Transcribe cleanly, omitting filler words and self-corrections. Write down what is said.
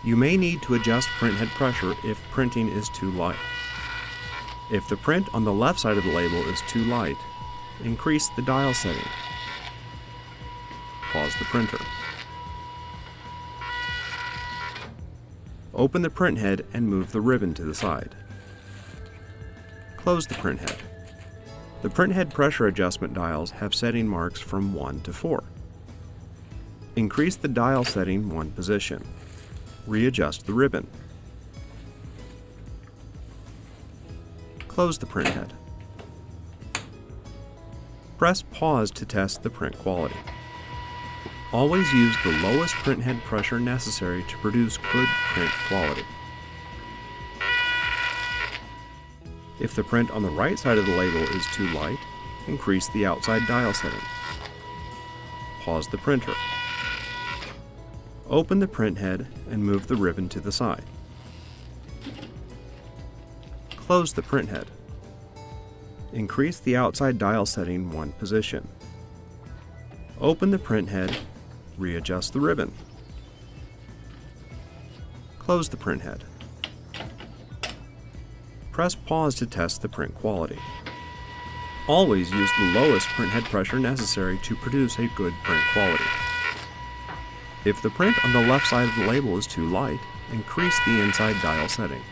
You may need to adjust printhead pressure if printing is too light. If the print on the left side of the label is too light, increase the dial setting. Pause the printer. Open the printhead and move the ribbon to the side. Close the printhead. The printhead pressure adjustment dials have setting marks from 1 to 4. Increase the dial setting one position. Readjust the ribbon. Close the printhead. Press pause to test the print quality. Always use the lowest printhead pressure necessary to produce good print quality. If the print on the right side of the label is too light, increase the outside dial setting. Pause the printer. Open the printhead and move the ribbon to the side. Close the printhead. Increase the outside dial setting one position. Open the printhead, readjust the ribbon. Close the printhead. Press pause to test the print quality. Always use the lowest printhead pressure necessary to produce a good print quality. If the print on the left side of the label is too light, increase the inside dial setting.